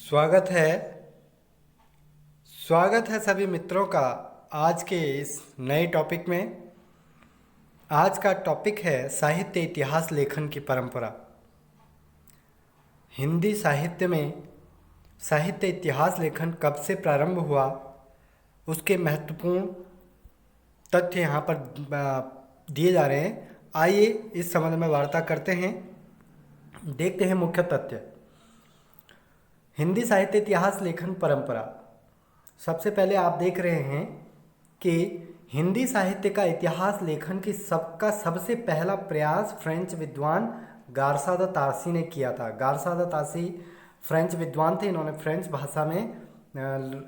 स्वागत है स्वागत है सभी मित्रों का आज के इस नए टॉपिक में। आज का टॉपिक है साहित्य इतिहास लेखन की परंपरा। हिंदी साहित्य में साहित्य इतिहास लेखन कब से प्रारंभ हुआ, उसके महत्वपूर्ण तथ्य यहाँ पर दिए जा रहे हैं। आइए इस संबंध में वार्ता करते हैं। देखते हैं मुख्य तथ्य। हिंदी साहित्य इतिहास लेखन परंपरा। सबसे पहले आप देख रहे हैं कि हिंदी साहित्य का इतिहास लेखन की सबसे पहला प्रयास फ्रेंच विद्वान गारसा द तासी ने किया था। गारसा द तासी फ्रेंच विद्वान थे। इन्होंने फ्रेंच भाषा में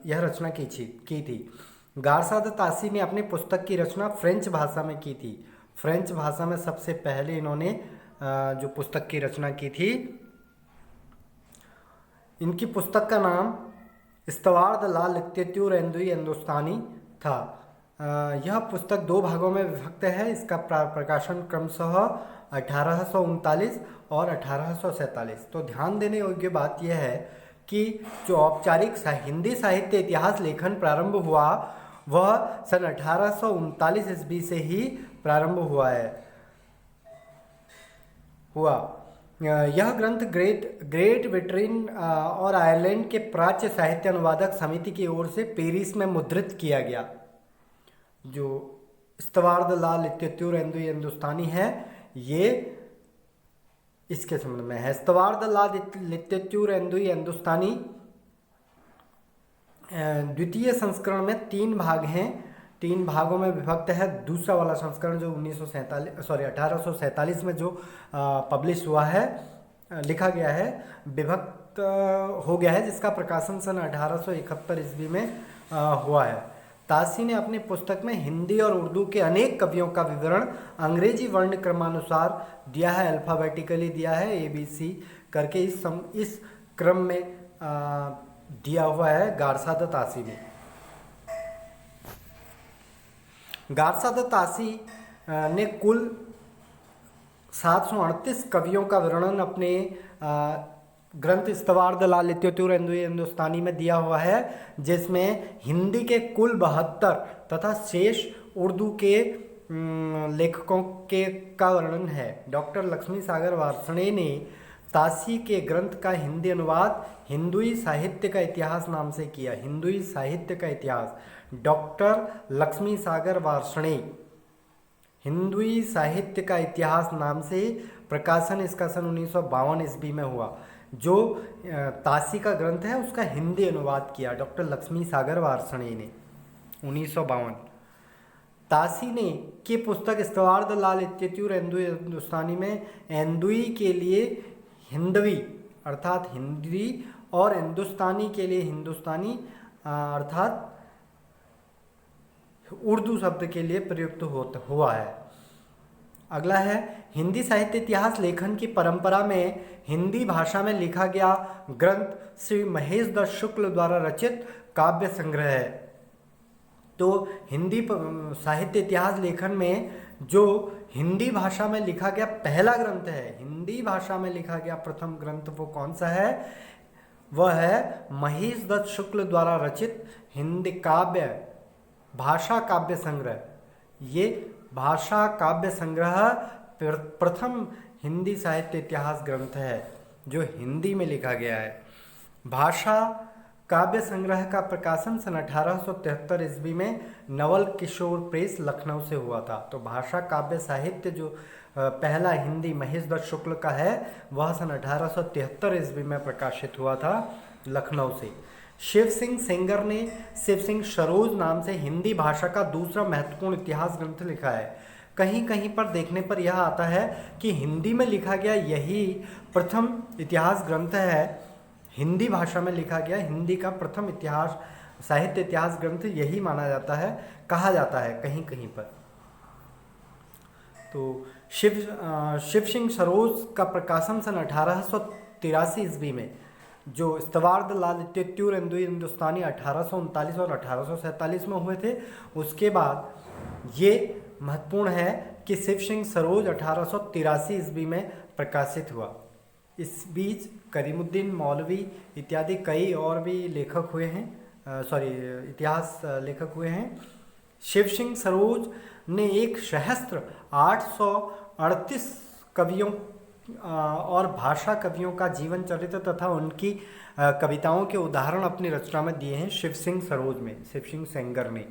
यह रचना की थी। गारसा द तासी ने अपनी पुस्तक की रचना फ्रेंच भाषा में की थी। फ्रेंच भाषा में सबसे पहले इन्होंने जो पुस्तक की रचना की थी, इनकी पुस्तक का नाम इस्तवार द ला लिटरेचर एंदुई हिंदुस्तानी था। यह पुस्तक दो भागों में विभक्त है। इसका प्रकाशन क्रमशः 1839 और 1847। तो ध्यान देने योग्य बात यह है कि जो औपचारिक हिंदी साहित्य इतिहास लेखन प्रारंभ हुआ वह सन 1839 ईस्वी से ही प्रारंभ हुआ। यह ग्रंथ ग्रेट ब्रिटेन और आयरलैंड के प्राच्य साहित्य अनुवादक समिति की ओर से पेरिस में मुद्रित किया गया। जो इस्तवार द ला लिटरेचर एंदुई हिंदुस्तानी है, ये इसके संबंध में है। इस्तवार द ला लिटरेचर एंदुई हिंदुस्तानी द्वितीय संस्करण में 3 भाग हैं। 3 भागों में विभक्त है। दूसरा वाला संस्करण जो 1847 में जो पब्लिश हुआ है, लिखा गया है, विभक्त हो गया है, जिसका प्रकाशन सन 1871 ईस्वी में हुआ है। तासी ने अपनी पुस्तक में हिंदी और उर्दू के अनेक कवियों का विवरण अंग्रेजी वर्ण क्रमानुसार दिया है, अल्फ़ाबेटिकली दिया है, ABC करके इस क्रम में दिया हुआ है गारसा द तासी ने। गारसा द तासी ने कुल 738 कवियों का वर्णन अपने ग्रंथ इस्तवार द ला लिटरेचर एंदुई हिंदुस्तानी में दिया हुआ है, जिसमें हिंदी के कुल 72 तथा शेष उर्दू के लेखकों का वर्णन है। डॉक्टर लक्ष्मी सागर वार्ष्णेय ने तासी के ग्रंथ का हिंदी अनुवाद हिंदुई साहित्य का इतिहास नाम से किया। हिंदुई साहित्य का इतिहास, डॉक्टर लक्ष्मी सागर वार्ष्णेय, हिंदुई साहित्य का इतिहास नाम से प्रकाशन इसका सन 1952 ईस्वी में हुआ। जो तासी का ग्रंथ है उसका हिंदी अनुवाद किया डॉक्टर लक्ष्मी सागर वार्ष्णेय ने 1952। तासी ने की पुस्तक इस्तवार द ला लिटरेचर एंदुई हिंदुस्तानी में एंदुई के लिए हिंदवी अर्थात हिंदी और हिंदुस्तानी के लिए हिंदुस्तानी अर्थात उर्दू शब्द के लिए प्रयुक्त हुआ है। अगला है हिंदी साहित्य इतिहास लेखन की परंपरा में हिंदी भाषा में लिखा गया ग्रंथ श्री महेश दत्त शुक्ल द्वारा रचित काव्य संग्रह है। तो हिंदी साहित्य इतिहास लेखन में जो हिंदी भाषा में लिखा गया पहला ग्रंथ है, हिंदी भाषा में लिखा गया प्रथम ग्रंथ वो कौन सा है? वह है महेश दत्त शुक्ल द्वारा रचित हिंदी भाषा काव्य संग्रह। ये भाषा काव्य संग्रह प्रथम हिंदी साहित्य इतिहास ग्रंथ है जो हिंदी में लिखा गया है। भाषा काव्य संग्रह का प्रकाशन सन 1873 ईस्वी में नवल किशोर प्रेस लखनऊ से हुआ था। तो भाषा काव्य साहित्य जो पहला हिंदी महेश दत्त शुक्ल का है वह सन 1873 ईस्वी में प्रकाशित हुआ था लखनऊ से। शिव सिंह सेंगर ने शिव सिंह सरोज नाम से हिंदी भाषा का दूसरा महत्वपूर्ण इतिहास ग्रंथ लिखा है। कहीं कहीं पर देखने पर यह आता है कि हिंदी में लिखा गया यही प्रथम इतिहास ग्रंथ है। हिंदी भाषा में लिखा गया हिंदी का प्रथम इतिहास साहित्य इतिहास ग्रंथ यही माना जाता है, कहा जाता है कहीं कहीं पर। तो शिव सिंह सरोज का प्रकाशन सन 1883 ईस्वी में, जो इस्तवार द ला लिटरेचर एंदुई हिंदुस्तानी 1839 और 1847 में हुए थे। उसके बाद ये महत्वपूर्ण है कि शिव सिंह सरोज 1883 ईस्वी में प्रकाशित हुआ। इस बीच करीमुद्दीन मौलवी इत्यादि कई और भी लेखक हुए हैं, इतिहास लेखक हुए हैं। शिव सिंह सरोज ने एक सहस्त्र 838 कवियों और भाषा कवियों का जीवन चरित्र तथा उनकी कविताओं के उदाहरण अपनी रचना में दिए हैं। शिव सिंह सरोज में शिव सिंह सेंगर ने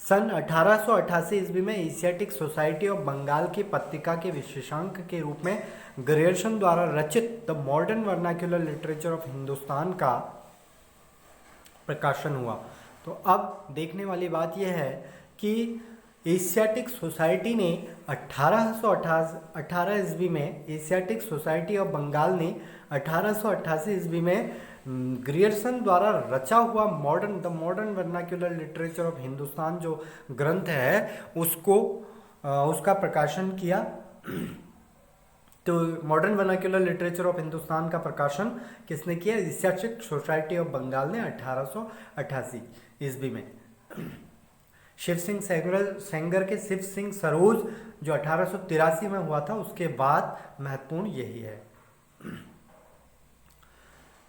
सन 1888 ईस्वी में एशियाटिक सोसाइटी ऑफ बंगाल की पत्रिका के विशेषांक के रूप में ग्रियर्सन द्वारा रचित the modern vernacular literature of Hindustan का प्रकाशन हुआ। तो अब देखने वाली बात यह है कि एशियाटिक सोसाइटी ने 1818 ईस्वी में, एशियाटिक सोसाइटी ऑफ बंगाल ने 1888 ईस्वी में ग्रियर्सन द्वारा रचा हुआ the modern vernacular literature of Hindustan जो ग्रंथ है उसका प्रकाशन किया। तो modern vernacular literature of Hindustan का प्रकाशन किसने किया? एशियाटिक सोसाइटी ऑफ बंगाल ने 1888 ईस्वी में। शिव सिंह सेंगर के शिव सिंह सरोज जो 1883 में हुआ था, उसके बाद महत्वपूर्ण यही है।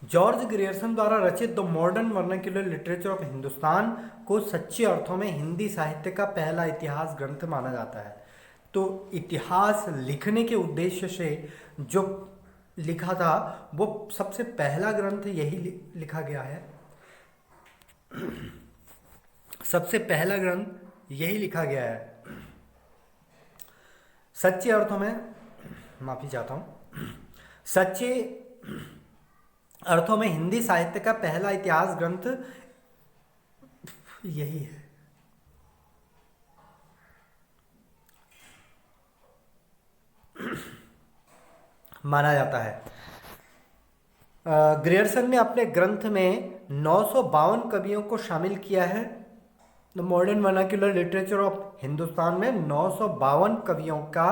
जॉर्ज ग्रियर्सन द्वारा रचित the modern vernacular literature of Hindustan को सच्चे अर्थों में हिंदी साहित्य का पहला इतिहास ग्रंथ माना जाता है। तो इतिहास लिखने के उद्देश्य से जो लिखा था वो सबसे पहला ग्रंथ यही लिखा गया है। सबसे पहला ग्रंथ यही लिखा गया है। सच्चे अर्थों में, माफी चाहता हूं, सच्चे अर्थों में हिंदी साहित्य का पहला इतिहास ग्रंथ यही है। माना जाता है। ग्रियर्सन ने अपने ग्रंथ में 952 कवियों को शामिल किया है। The modern vernacular literature of Hindustan में 952 कवियों का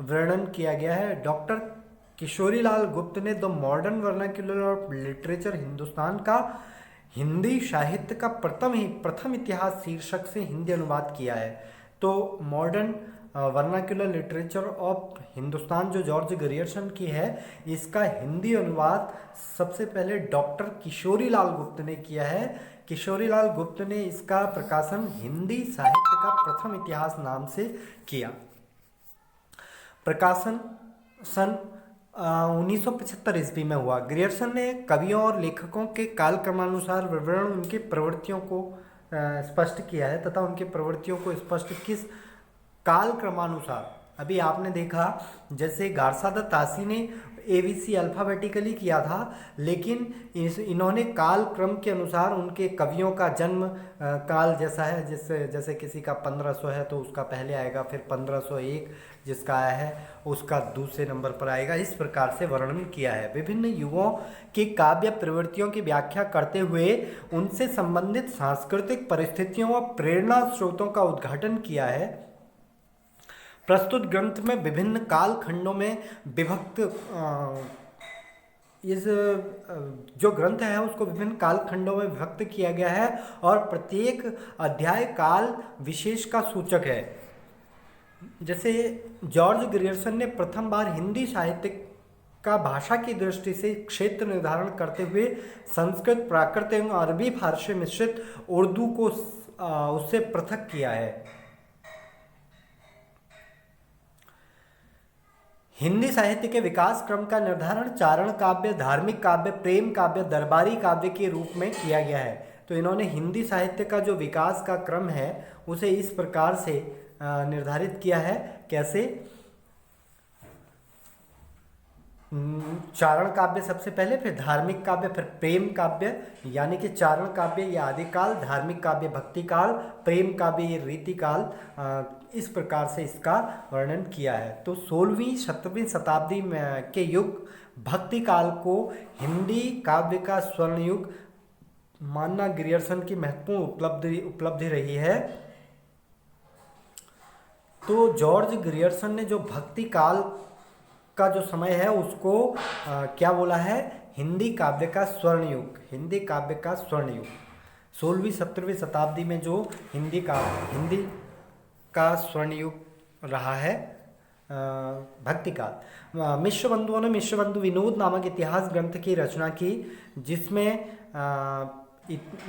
वर्णन किया गया है। डॉक्टर किशोरीलाल गुप्त ने the modern vernacular of literature Hindustan का हिंदी साहित्य का प्रथम इतिहास शीर्षक से हिंदी अनुवाद किया है। तो modern vernacular literature of Hindustan जो जॉर्ज ग्रियर्सन की है, इसका हिंदी अनुवाद सबसे पहले डॉक्टर किशोरीलाल गुप्त ने किया है। किशोरीलाल गुप्त ने इसका प्रकाशन हिंदी साहित्य का प्रथम इतिहास नाम से किया। प्रकाशन सन 1975 ईस्वी में हुआ। ग्रियर्सन ने कवियों और लेखकों के कालक्रमानुसार विवरण उनकी प्रवृत्तियों को स्पष्ट किया है तथा उनकी प्रवृत्तियों को स्पष्ट किस काल क्रमानुसार। अभी आपने देखा जैसे गार्सादा तासी ने ABC अल्फ़ाबेटिकली किया था, लेकिन इन्होंने काल क्रम के अनुसार उनके कवियों का जन्म काल जैसा है, जैसे किसी का 1500 है तो उसका पहले आएगा, फिर 1501 जिसका आया है उसका दूसरे नंबर पर आएगा। इस प्रकार से वर्णन किया है। विभिन्न युगों की काव्य प्रवृत्तियों की व्याख्या करते हुए उनसे संबंधित सांस्कृतिक परिस्थितियों व प्रेरणा स्रोतों का उद्घाटन किया है। प्रस्तुत ग्रंथ में विभिन्न काल खंडों में विभक्त इस जो ग्रंथ है उसको विभिन्न काल खंडों में विभक्त किया गया है और प्रत्येक अध्याय काल विशेष का सूचक है। जैसे जॉर्ज ग्रियर्सन ने प्रथम बार हिंदी साहित्य का भाषा की दृष्टि से क्षेत्र निर्धारण करते हुए संस्कृत, प्राकृत एवं अरबी फारसी मिश्रित उर्दू को उससे पृथक किया है। हिंदी साहित्य के विकास क्रम का निर्धारण चारण काव्य, धार्मिक काव्य, प्रेम काव्य, दरबारी काव्य के रूप में किया गया है। तो इन्होंने हिंदी साहित्य का जो विकास का क्रम है उसे इस प्रकार से निर्धारित किया है। कैसे? चारण काव्य सबसे पहले, फिर धार्मिक काव्य, फिर प्रेम काव्य, यानी कि चारण काव्य ये आदिकाल, धार्मिक काव्य भक्ति काल, प्रेम काव्य ये रीति काल, इस प्रकार से इसका वर्णन किया है। तो 16वीं 17वीं शताब्दी में के युग भक्ति काल को हिंदी काव्य का स्वर्ण युग मानना ग्रियर्सन की महत्वपूर्ण उपलब्धि रही है। तो जॉर्ज ग्रियर्सन ने जो भक्ति काल का जो समय है उसको क्या बोला है? हिंदी काव्य का स्वर्ण युग, हिंदी काव्य का स्वर्ण युग। 16वीं 17वीं शताब्दी में जो हिंदी का स्वर्ण युग रहा है भक्ति काल। मिश्र बंधुओं ने मिश्रबंधु विनोद नामक इतिहास ग्रंथ की रचना की, जिसमें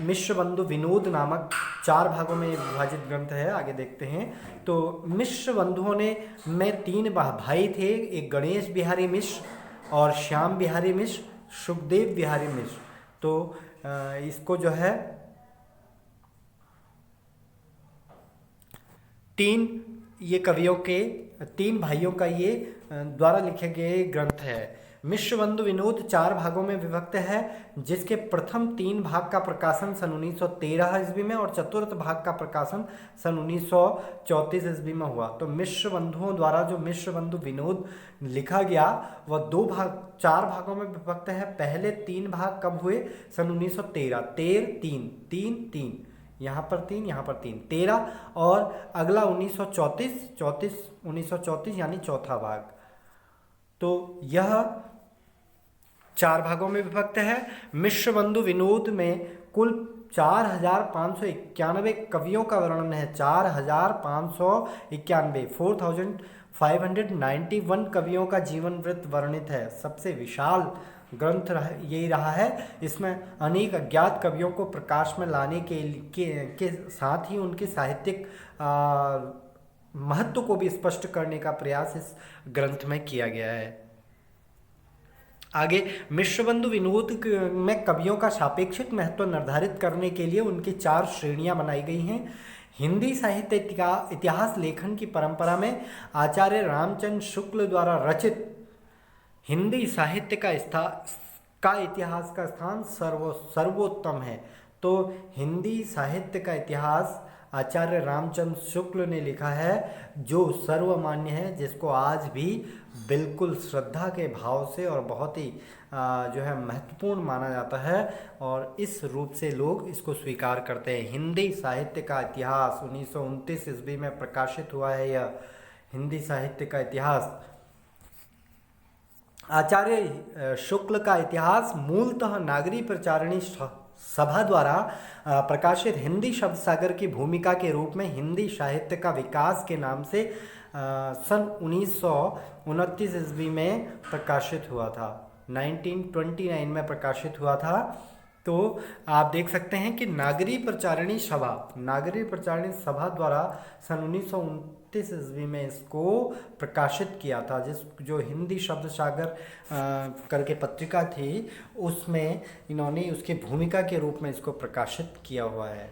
मिश्रबंधु विनोद नामक 4 भागों में विभाजित ग्रंथ है। आगे देखते हैं। तो मिश्र बंधुओं ने में 3 भाई थे, एक गणेश बिहारी मिश्र और श्याम बिहारी मिश्र, सुखदेव बिहारी मिश्र। तो इसको जो है 3 ये कवियों के 3 भाइयों का ये द्वारा लिखे गए ग्रंथ है। मिश्रबंधु विनोद 4 भागों में विभक्त है, जिसके प्रथम 3 भाग का प्रकाशन सन 1913 ईस्वी में और चतुर्थ भाग का प्रकाशन सन 1934 ईस्वी में हुआ। तो मिश्रबंधुओं द्वारा जो मिश्रबंधु विनोद लिखा गया वह 4 भागों में विभक्त है। पहले 3 भाग कब हुए? सन 1913, 3 यहाँ पर 3, यहाँ पर 3, 13 और अगला 1934 यानी चौथा भाग। तो यह 4 भागों में विभक्त है। मिश्रबंधु विनोद में कुल 4591 कवियों का वर्णन है। 4591, 4591 कवियों का जीवन वृत्त वर्णित है। सबसे विशाल ग्रंथ यही रहा है। इसमें अनेक अज्ञात कवियों को प्रकाश में लाने के साथ ही उनके साहित्यिक महत्व को भी स्पष्ट करने का प्रयास इस ग्रंथ में किया गया है। आगे मिश्रबंधु विनोद में कवियों का सापेक्षिक महत्व निर्धारित करने के लिए उनकी 4 श्रेणियां बनाई गई हैं। हिंदी साहित्य इतिहास लेखन की परंपरा में आचार्य रामचंद्र शुक्ल द्वारा रचित हिंदी साहित्य का इतिहास का स्थान सर्वोत्तम है। तो हिंदी साहित्य का इतिहास आचार्य रामचंद्र शुक्ल ने लिखा है, जो सर्वमान्य है, जिसको आज भी बिल्कुल श्रद्धा के भाव से और बहुत ही जो है महत्वपूर्ण माना जाता है और इस रूप से लोग इसको स्वीकार करते हैं। हिंदी साहित्य का इतिहास 1929 ईस्वी में प्रकाशित हुआ है। यह हिंदी साहित्य का इतिहास आचार्य शुक्ल का इतिहास मूलतः नागरी प्रचारिणी सभा द्वारा प्रकाशित हिंदी शब्द सागर की भूमिका के रूप में हिंदी साहित्य का विकास के नाम से सन 1929 ईस्वी में प्रकाशित हुआ था। 1929 में प्रकाशित हुआ था। तो आप देख सकते हैं कि नागरी प्रचारिणी सभा द्वारा सन 1929 ईस्वी में इसको प्रकाशित किया था। जो हिंदी शब्द सागर करके पत्रिका थी, उसमें इन्होंने उसकी भूमिका के रूप में इसको प्रकाशित किया हुआ है।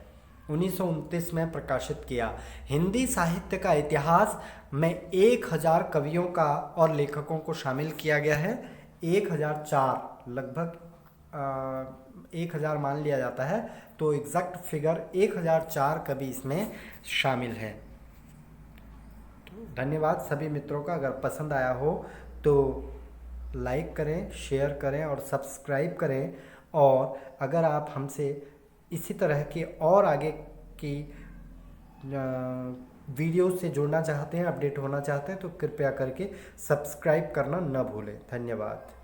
1929 में प्रकाशित किया। हिंदी साहित्य का इतिहास में 1000 कवियों का और लेखकों को शामिल किया गया है। 1004 लगभग 1000 मान लिया जाता है, तो एग्जैक्ट फिगर 1004 कवि इसमें शामिल हैं। तो धन्यवाद सभी मित्रों का। अगर पसंद आया हो तो लाइक करें, शेयर करें और सब्सक्राइब करें। और अगर आप हमसे इसी तरह के और आगे की वीडियो से जुड़ना चाहते हैं, अपडेट होना चाहते हैं, तो कृपया करके सब्सक्राइब करना न भूलें। धन्यवाद।